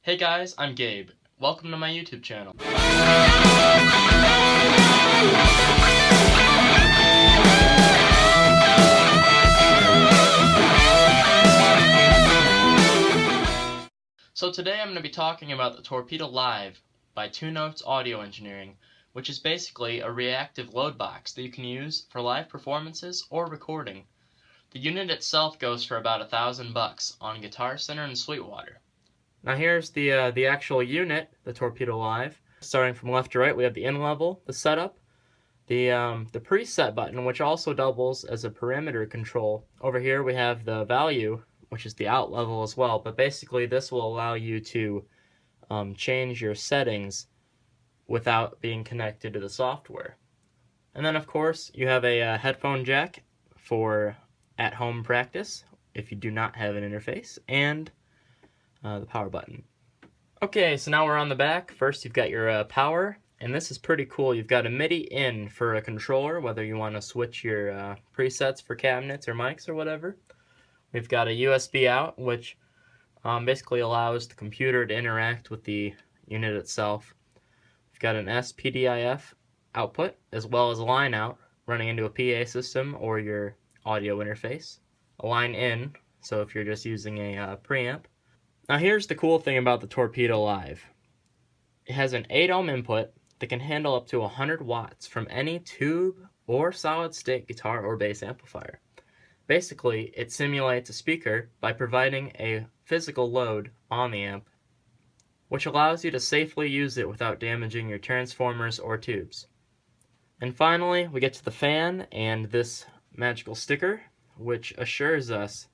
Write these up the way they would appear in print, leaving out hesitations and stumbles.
Hey guys, I'm Gabe. Welcome to my YouTube channel. So today I'm going to be talking about the Torpedo Live by TwoNotes Audio Engineering, which is basically a reactive load box that you can use for live performances or recording. The unit itself goes for about $1,000 on Guitar Center and Sweetwater. Now here's the actual unit, the Torpedo Live. Starting from left to right, we have the in level, the setup, the preset button, which also doubles as a parameter control. Over here we have the value, which is the out level as well. But basically, this will allow you to change your settings without being connected to the software. And then, of course, you have a headphone jack for at-home practice if you do not have an interface, and the power button. Okay, so now we're on the back. First, you've got your power, and this is pretty cool. You've got a MIDI in for a controller, whether you want to switch your presets for cabinets or mics or whatever. We've got a USB out, which basically allows the computer to interact with the unit itself. We've got an SPDIF output, as well as a line out running into a PA system or your audio interface. A line in, so if you're just using a preamp. Now here's the cool thing about the Torpedo Live. It has an 8 ohm input that can handle up to 100 watts from any tube or solid state guitar or bass amplifier. Basically, it simulates a speaker by providing a physical load on the amp, which allows you to safely use it without damaging your transformers or tubes. And finally, we get to the fan and this magical sticker, which assures us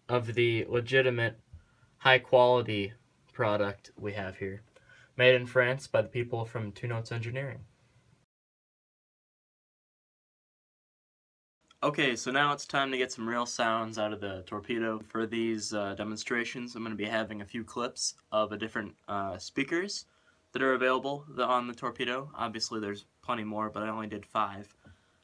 of the legitimate high-quality product we have here, made in France by the people from TwoNotes Engineering. Okay, so now it's time to get some real sounds out of the Torpedo. For these demonstrations, I'm going to be having a few clips of different speakers that are available on the Torpedo. Obviously there's plenty more, but I only did 5.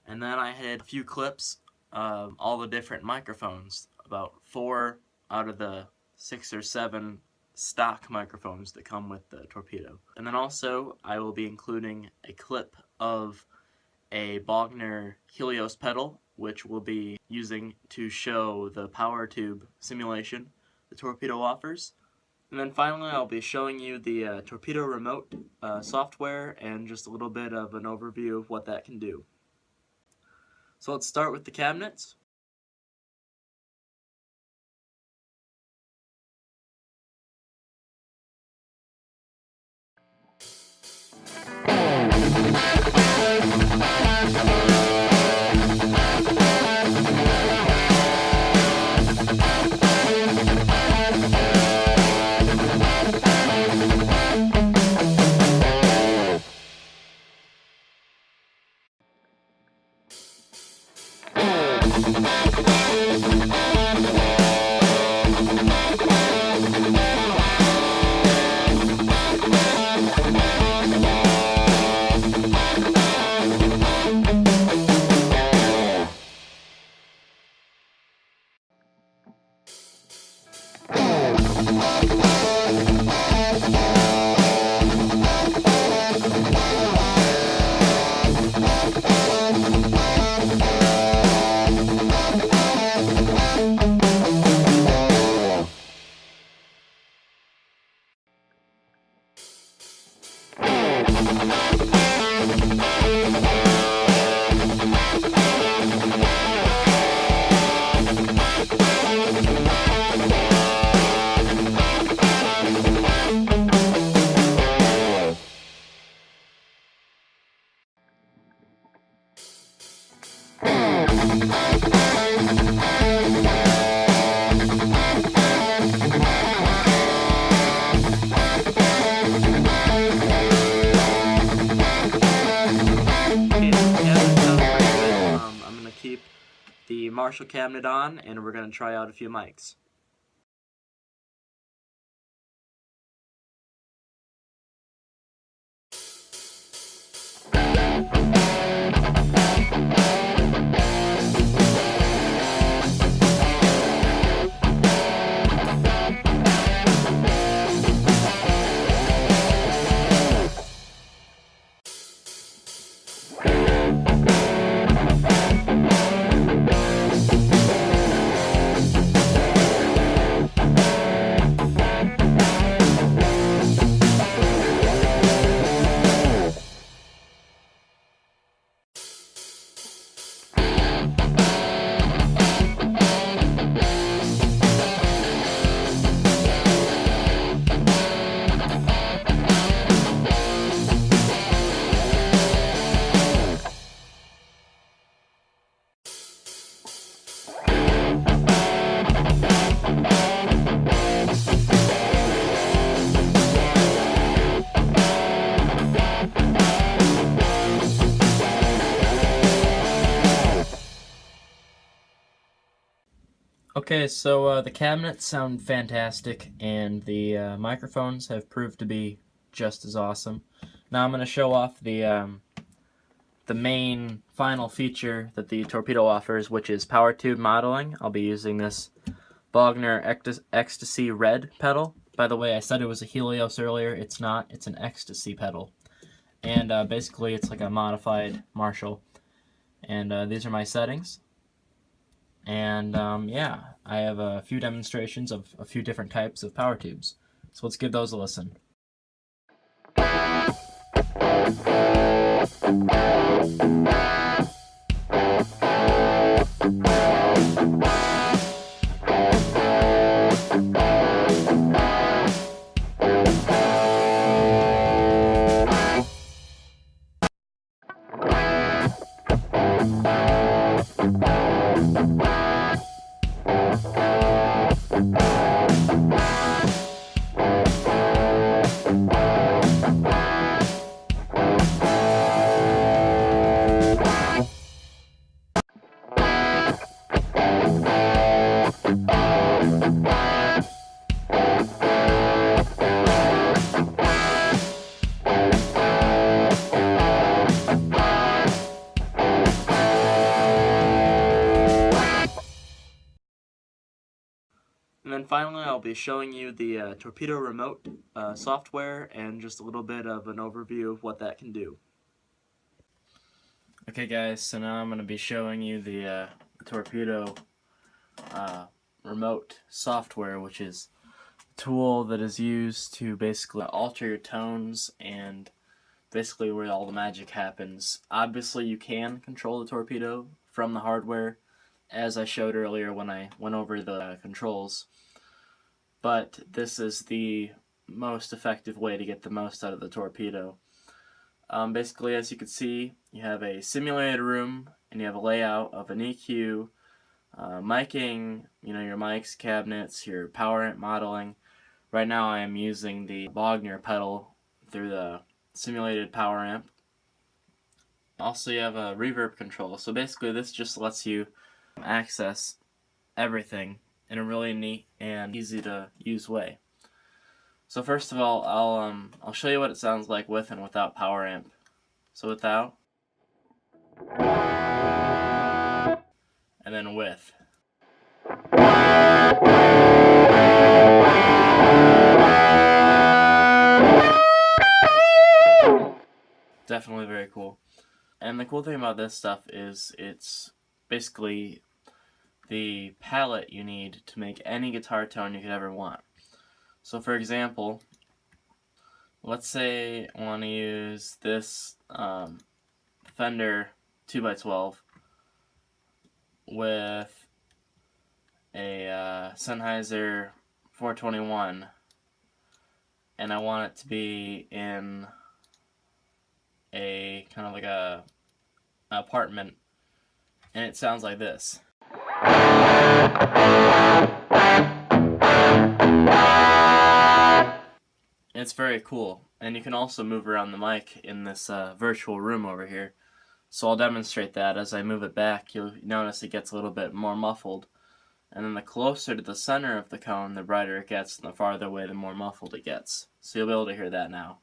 And then I had a few clips of all the different microphones, about 4 out of the 6 or 7 stock microphones that come with the Torpedo. And then also I will be including a clip of a Bogner Helios pedal, which we'll be using to show the power tube simulation the Torpedo offers. And then finally I'll be showing you the Torpedo remote software and just a little bit of an overview of what that can do. So let's start with the cabinets. The Marshall cabinet on, and we're going to try out a few mics. Okay, so the cabinets sound fantastic, and the microphones have proved to be just as awesome. Now I'm going to show off the main final feature that the Torpedo offers, which is power tube modeling. I'll be using this Bogner Ecstasy Red pedal. By the way, I said it was a Helios earlier. It's not. It's an Ecstasy pedal. And basically it's like a modified Marshall. And these are my settings. And yeah, I have a few demonstrations of a few different types of power tubes. So let's give those a listen. And then finally, I'll be showing you the Torpedo remote software and just a little bit of an overview of what that can do. Okay guys, so now I'm going to be showing you the Torpedo remote software, which is a tool that is used to basically alter your tones and basically where all the magic happens. Obviously you can control the Torpedo from the hardware, as I showed earlier when I went over the controls, but this is the most effective way to get the most out of the Torpedo. Basically, as you can see, you have a simulated room and you have a layout of an EQ, miking, your mics, cabinets, your power amp modeling. Right now I am using the Bogner pedal through the simulated power amp. Also you have a reverb control, so basically this just lets you access everything in a really neat and easy to use way. So first of all, I'll show you what it sounds like with and without power amp. So without, and then with. Definitely very cool. And the cool thing about this stuff is it's basically the palette you need to make any guitar tone you could ever want. So for example, let's say I want to use this Fender 2x12 with a Sennheiser 421, and I want it to be in a kind of like an apartment, and it sounds like this. It's very cool, and you can also move around the mic in this virtual room over here. So I'll demonstrate that. As I move it back, you'll notice it gets a little bit more muffled, and then the closer to the center of the cone, the brighter it gets, and the farther away, the more muffled it gets. So you'll be able to hear that now.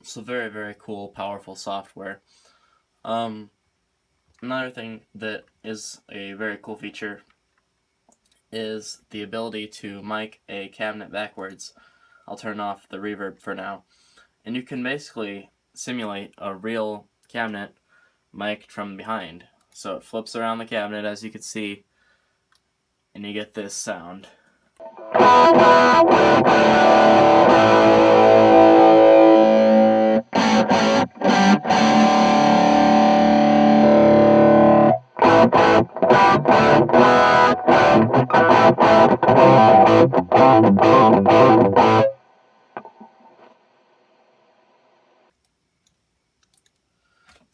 So very, very cool, powerful software. Another thing that is a very cool feature is the ability to mic a cabinet backwards. I'll turn off the reverb for now. And you can basically simulate a real cabinet mic'd from behind. So it flips around the cabinet, as you can see, and you get this sound.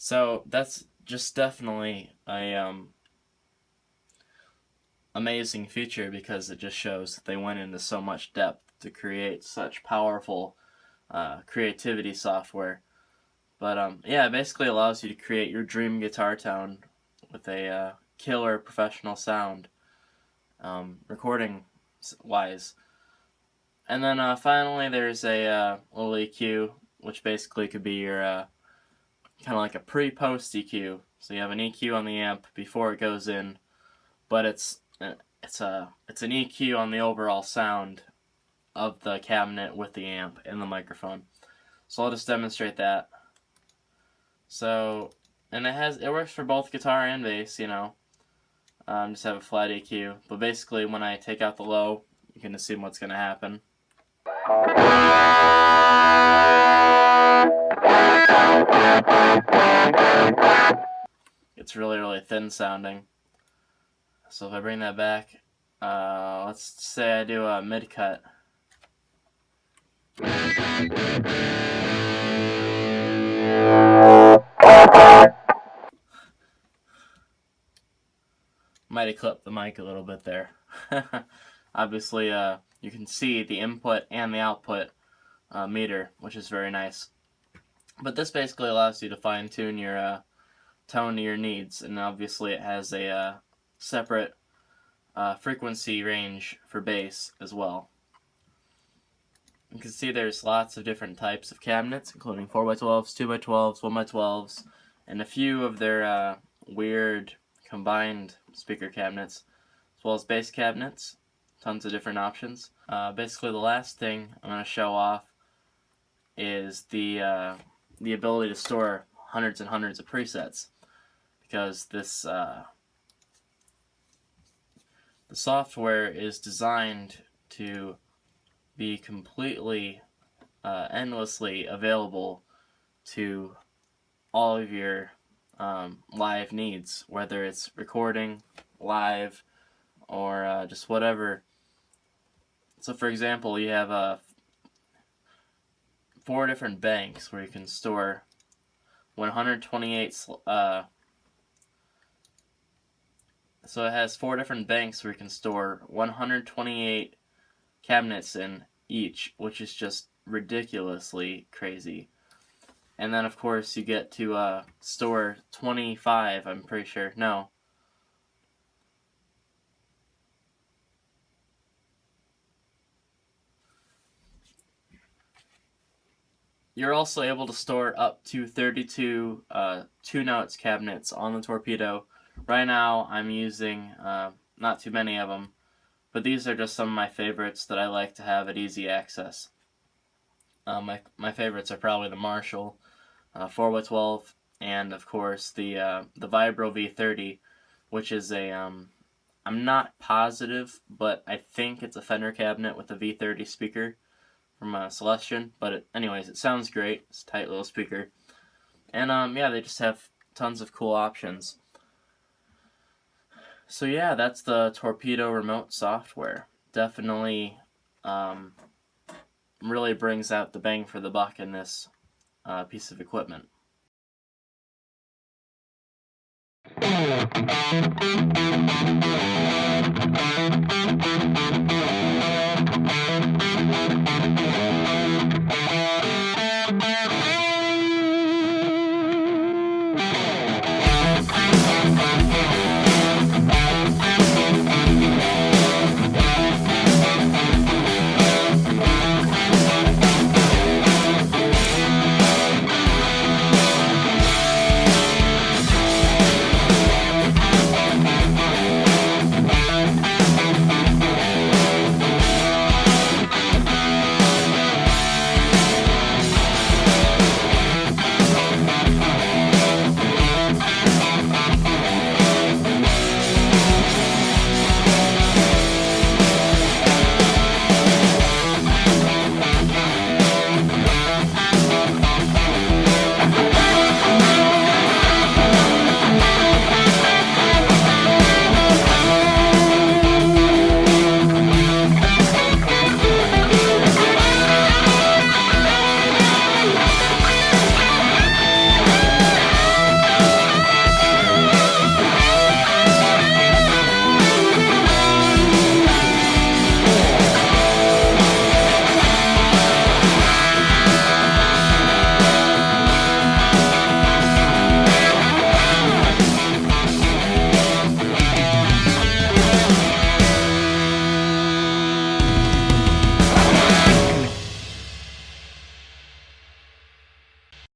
So that's just definitely a amazing feature, because it just shows that they went into so much depth to create such powerful creativity software. But yeah, it basically allows you to create your dream guitar tone with a killer professional sound, recording wise. And then finally, there's a little EQ, which basically could be your kind of like a pre-post EQ. So you have an EQ on the amp before it goes in, but it's an EQ on the overall sound of the cabinet with the amp and the microphone. So I'll just demonstrate that. So, and it works for both guitar and bass, you know. Just have a flat EQ, but basically when I take out the low, you can assume what's going to happen. It's really, really thin sounding. So if I bring that back, let's say I do a mid cut. Might have clipped the mic a little bit there. Obviously, you can see the input and the output meter, which is very nice. But this basically allows you to fine-tune your tone to your needs, and obviously it has a separate frequency range for bass as well. You can see there's lots of different types of cabinets, including 4x12s, 2x12s, 1x12s, and a few of their weird combined speaker cabinets, as well as bass cabinets. Tons of different options. Basically, the last thing I'm going to show off is the ability to store hundreds and hundreds of presets, because this the software is designed to be completely endlessly available to all of your live needs, whether it's recording live or just whatever. So for example, you have 4 different banks where you can store 128 so it has 4 different banks where you can store 128 cabinets in each, which is just ridiculously crazy. And then of course you get to store 25, I'm pretty sure. No. You're also able to store up to 32 TwoNotes cabinets on the Torpedo. Right now I'm using not too many of them, but these are just some of my favorites that I like to have at easy access. My favorites are probably the Marshall 4x12, and of course the Vibro V30, which is a I'm not positive, but I think it's a Fender cabinet with a V30 speaker from Celestion. But anyways, it sounds great. It's a tight little speaker, and yeah, they just have tons of cool options. So yeah, that's the Torpedo remote software. Definitely really brings out the bang for the buck in this piece of equipment.